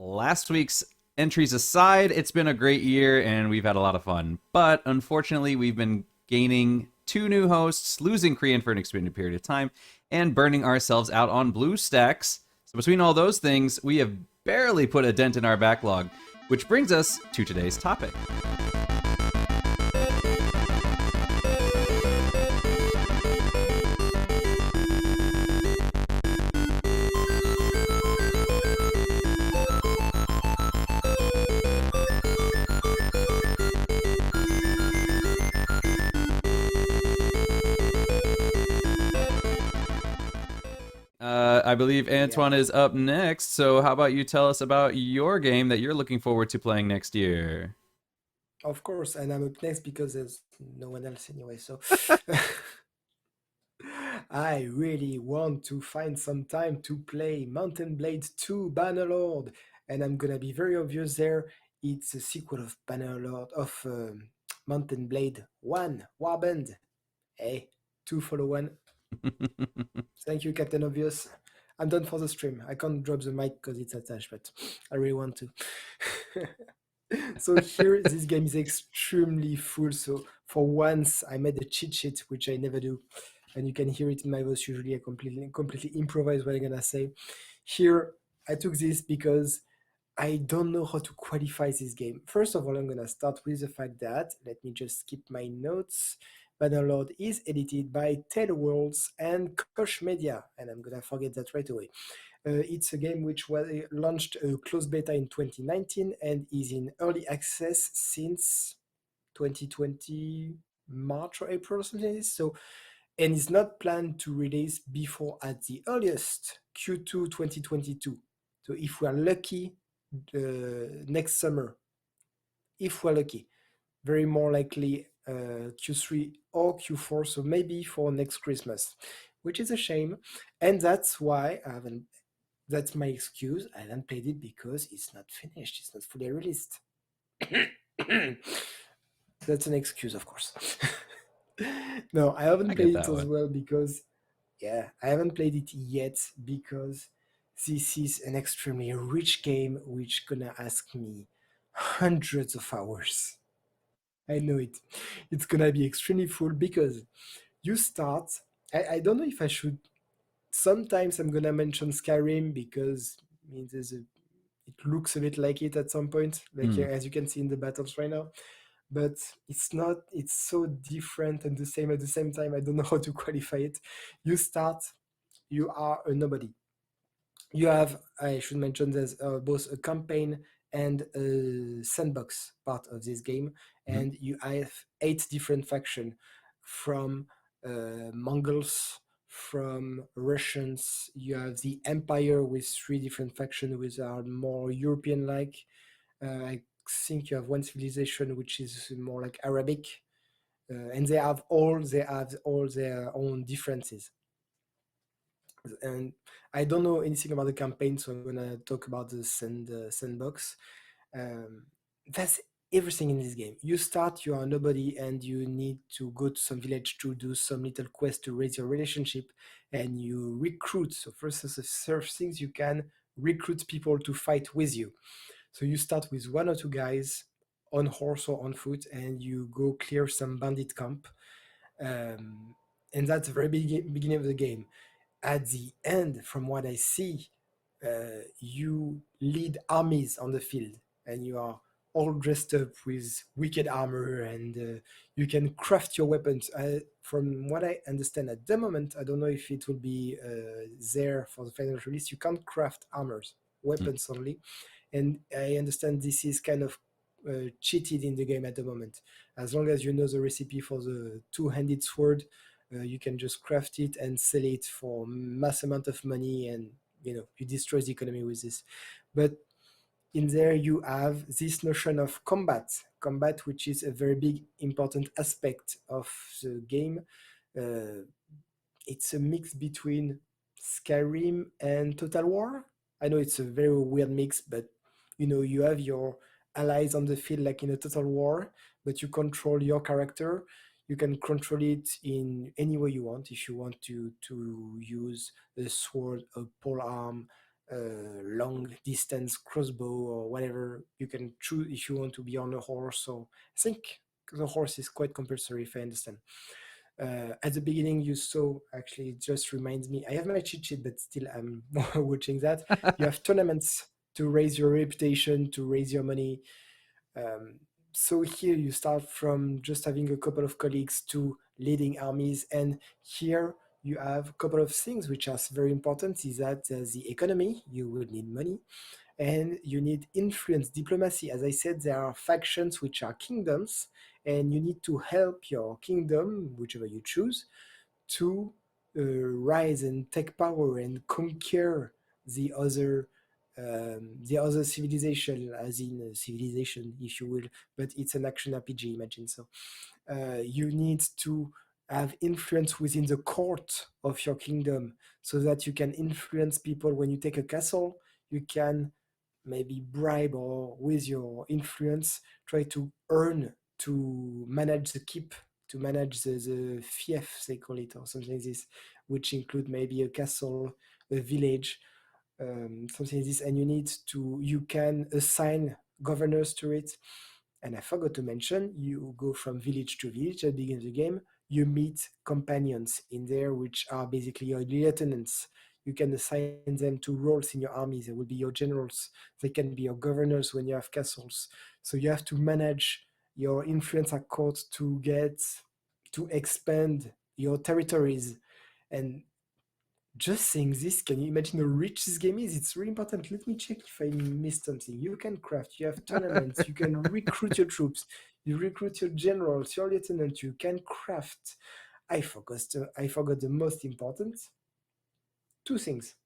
last week's entries aside, it's been a great year and we've had a lot of fun. But unfortunately, we've been gaining two new hosts, losing Korean for an extended period of time, and burning ourselves out on blue stacks. So between all those things, we have barely put a dent in our backlog, which brings us to today's topic. I believe Yeah, Antoine is up next. So, how about you tell us about your game that you're looking forward to playing next year? of course. And I'm up next because there's no one else anyway. So I really want to find some time to play Mountain Blade 2 Bannerlord. And I'm gonna be very obvious there. It's a sequel of Bannerlord of Mountain Blade 1 Warband. Hey, 2 follow 1. Thank you, Captain Obvious. I'm done for the stream. I can't drop the mic because it's attached, but I really want to. So here, this game is extremely full. So for once, I made a cheat sheet, which I never do, and you can hear it in my voice. Usually, I completely improvise what I'm gonna say. Here, I took this because I don't know how to qualify this game. First of all, I'm gonna start with the fact that let me just skip my notes. Bannerlord is edited by Tailworlds and Koch Media, and I'm gonna forget that right away. It's a game which was launched closed beta in 2019 and is in early access since 2020 March or April or something like this. So, and is not planned to release before at the earliest Q2 2022. So if we are lucky, next summer, if we're lucky, very more likely Q3 or Q4. So maybe for next Christmas, which is a shame, and that's why I haven't that's my excuse. I haven't played it because it's not finished. It's not fully released. That's an excuse, of course. No, I I haven't get played it that as one. well because, yeah, I haven't played it yet because this is an extremely rich game which gonna ask me hundreds of hours. I know it. It's gonna be extremely full because you start. I don't know if I should. Sometimes I'm gonna mention Skyrim because I mean, it looks a bit like it at some point, like Hmm. as you can see in the battles right now. But it's not. It's so different and the same at the same time. I don't know how to qualify it. You start. You are a nobody. You have, I should mention, there's both a campaign and a sandbox part of this game, Mm-hmm. and you have 8 different factions from Mongols, from Russians. You have the Empire with 3 different factions which are more European-like. I think you have one civilization which is more like Arabic, and they have all their own differences. And I don't know anything about the campaign, so I'm gonna talk about the sandbox. Um, that's everything in this game. You start, you are nobody, and you need to go to some village to do some little quest to raise your relationship, and you recruit. So first, as the first things you can recruit people to fight with you. So you start with 1 or 2 guys on horse or on foot, and you go clear some bandit camp. Um, and that's the very beginning of the game. At the end, from what I see, you lead armies on the field, and you are all dressed up with wicked armor, and you can craft your weapons. From what I understand at the moment, I don't know if it will be there for the final release. You can't craft armors, weapons only, and I understand this is kind of cheated in the game at the moment. As long as you know the recipe for the two-handed sword, you can just craft it and sell it for mass amount of money, and you destroy the economy with this. But in there you have this notion of combat, which is a very big important aspect of the game. uh, it's a mix between Skyrim and Total War. I know it's a very weird mix, but you have your allies on the field like in a Total War, but you control your character. You can control it in any way you want. If you want to use a sword, a pole arm, long distance crossbow or whatever. You can choose if you want to be on a horse. So I think the horse is quite compulsory, if I understand. At the beginning, you saw, actually, it just reminds me, I have my cheat sheet, but still I'm watching that. You have tournaments to raise your reputation, to raise your money. Um, so here you start from just having a couple of colleagues to leading armies, and here you have a couple of things which are very important. Is that the economy, you will need money, and you need influence, diplomacy. As I said, there are factions which are kingdoms, and you need to help your kingdom, whichever you choose, to rise and take power and conquer the other civilization, as in civilization, if you will. But it's an action RPG, imagine. So you need to have influence within the court of your kingdom, so that you can influence people. When you take a castle, you can maybe bribe, or with your influence try to earn, to manage the keep, to manage the fief, they call it, or something like this, which include maybe a castle, a village, something like this. And you can assign governors to it. And I forgot to mention, you go from village to village at the beginning of the game. You meet companions in there, which are basically your lieutenants. You can assign them to roles in your armies. They will be your generals. They can be your governors when you have castles. So you have to manage your influence at court to expand your territories. And just saying this, can you imagine how rich this game is? It's really important. Let me check if I missed something. You can craft, you have tournaments, you can recruit your troops, you recruit your generals, your lieutenants, you can craft. I forgot the most important two things.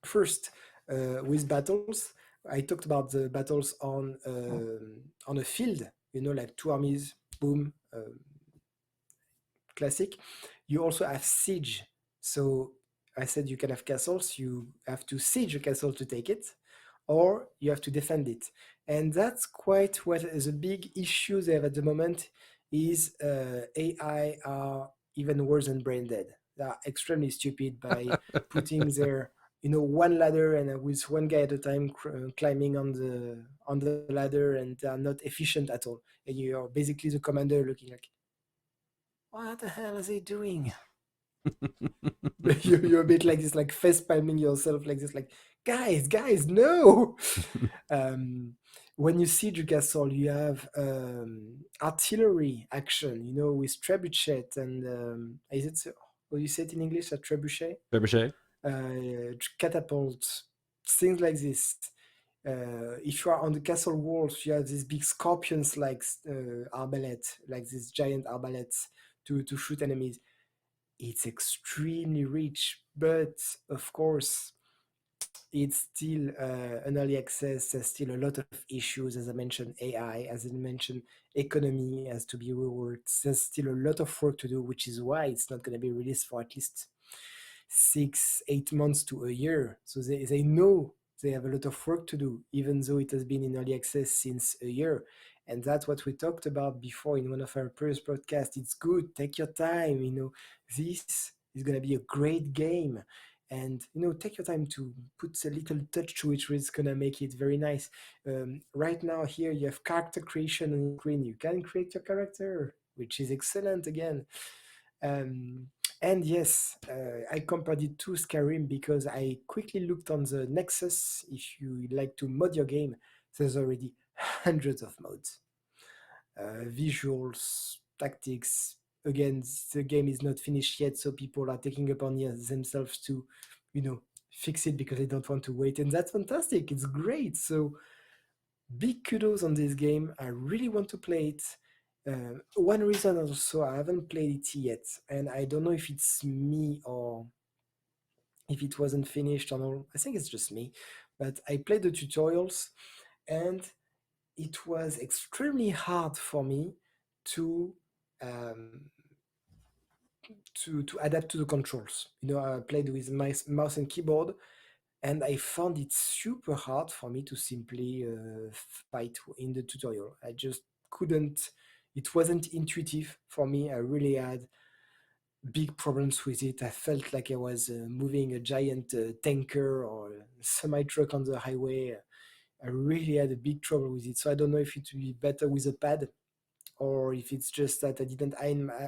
First, with battles, I talked about the battles on a field, like two armies, boom, classic. You also have siege. So I said you can have castles, you have to siege a castle to take it, or you have to defend it. And that's quite what is a big issue they have at the moment. Is AI are even worse than brain dead. They are extremely stupid by putting their one ladder, and with one guy at a time climbing on the ladder, and they are not efficient at all. And you're basically the commander looking like, what the hell are they doing? You're a bit like this, like face palming yourself like this, like, guys, no. um, when you siege a castle, you have artillery action, with trebuchet and is it so, what do you say it in English, a trebuchet? Trebuchet. Catapults, things like this. If you are on the castle walls, you have these big scorpions, like arbalete, like these giant arbalets to shoot enemies. It's extremely rich, but of course, it's still an early access. There's still a lot of issues, as I mentioned, AI, as I mentioned, economy has to be reworked. There's still a lot of work to do, which is why it's not going to be released for at least 6, 8 months to a year. So they know they have a lot of work to do, even though it has been in early access since a year. And that's what we talked about before in one of our previous podcasts. It's good, take your time. This is going to be a great game. And take your time to put a little touch to it, which is gonna make it very nice. Right now, here you have character creation on screen. You can create your character, which is excellent again. Um, and yes, I compared it to Skyrim because I quickly looked on the Nexus. If you like to mod your game, there's already hundreds of mods, visuals, tactics. Again, the game is not finished yet, so people are taking upon themselves to, fix it because they don't want to wait, and that's fantastic. It's great. So big kudos on this game. I really want to play it. One reason also I haven't played it yet, and I don't know if it's me or if it wasn't finished or not. I think it's just me, but I played the tutorials, and it was extremely hard for me to um, to adapt to the controls. I played with my mouse and keyboard, and I found it super hard for me to simply fight in the tutorial. I just couldn't. It wasn't intuitive for me. I really had big problems with it. I felt like I was moving a giant tanker or a semi truck on the highway. I really had a big trouble with it. So I don't know if it would be better with a pad or if it's just that I didn't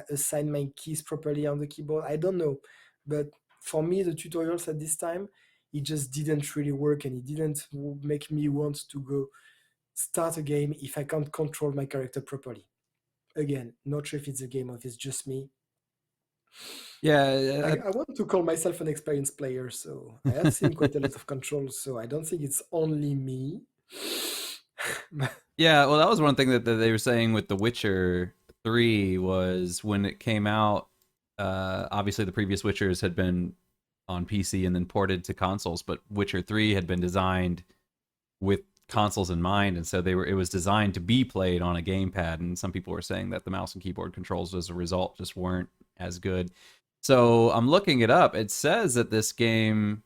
assign my keys properly on the keyboard. I don't know. But for me, the tutorials at this time, it just didn't really work and it didn't make me want to go start a game if I can't control my character properly. Again, not sure if it's a game or if it's just me. Yeah, I want to call myself an experienced player, so I have seen quite a lot of controls, so I don't think it's only me. yeah. Well, that was one thing that they were saying with The Witcher 3 was when it came out. Obviously, the previous Witchers had been on PC and then ported to consoles, but Witcher 3 had been designed with consoles in mind, and so it was designed to be played on a gamepad. And some people were saying that the mouse and keyboard controls, as a result, just weren't as good. So I'm looking it up. It says that this game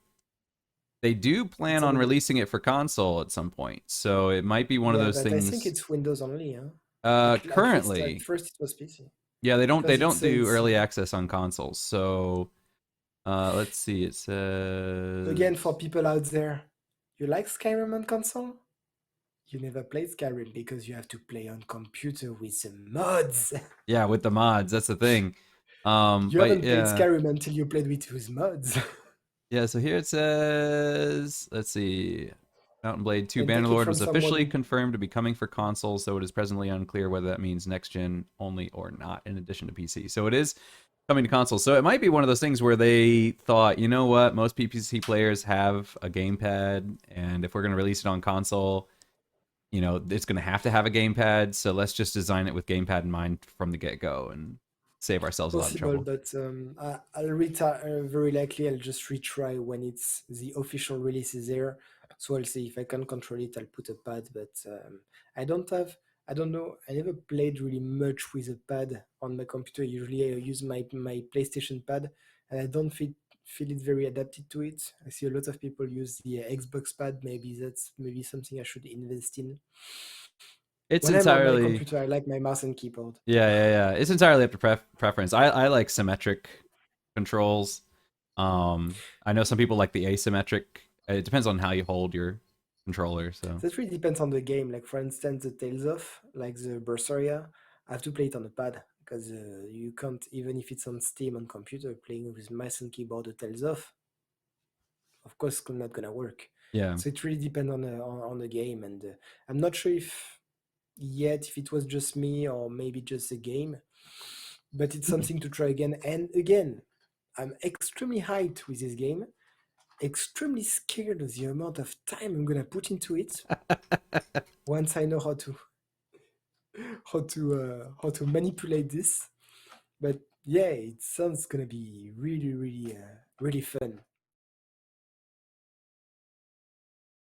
they do plan It's on on, releasing it for console at some point. So it might be one of yeah, those but I think things. it's Windows only, huh? At least at Currently, first it was PC yeah, they because don't do it's early access on consoles. So let's see. It again for says people out there. You like Skyrim on console? You never played Skyrim because you have to play on computer with some mods. yeah, with the mods. That's the thing. You But haven't played yeah, Skyrim until you played with mods. yeah. So here it says, let's see. Mountain Blade 2 And take it Bannerlord from was officially someone. confirmed to be coming for consoles, though it is presently unclear whether that means next gen only or not, in addition to PC. So it is coming to consoles. So it might be one of those things where they thought, you know what, most PC players have a gamepad, and if we're going to release it on console, it's going to have a gamepad. So let's just design it with gamepad in mind from the get go and save ourselves a lot of Possible, trouble. but I'll very likely I'll just retry when it's the official release is there. So I'll see if I can control it. I'll put a pad, but I don't have. I don't know. I never played really much with a pad on my computer. Usually I use my PlayStation pad, and I don't feel it very adapted to it. I see a lot of people use the Xbox pad. Maybe that's maybe something I should invest in. It's When I'm on my entirely computer, I like my mouse and keyboard. yeah. It's entirely up to preference. I like symmetric controls. I know some people like the asymmetric. It depends on how you hold your controller. So That really depends on the game. Like for instance, the Tales of, like the Berseria, I have to play it on a pad because you can't, even if it's on Steam on computer, playing with mouse and keyboard the Tales of course, it's not gonna work. yeah, So it really depends on the game, and I'm not sure if yet if it was just me or maybe just the game, but it's something to try again. And again, I'm extremely hyped with this game. Extremely scared of the amount of time I'm gonna put into it once I know how to manipulate this. But yeah, it sounds gonna be really really fun.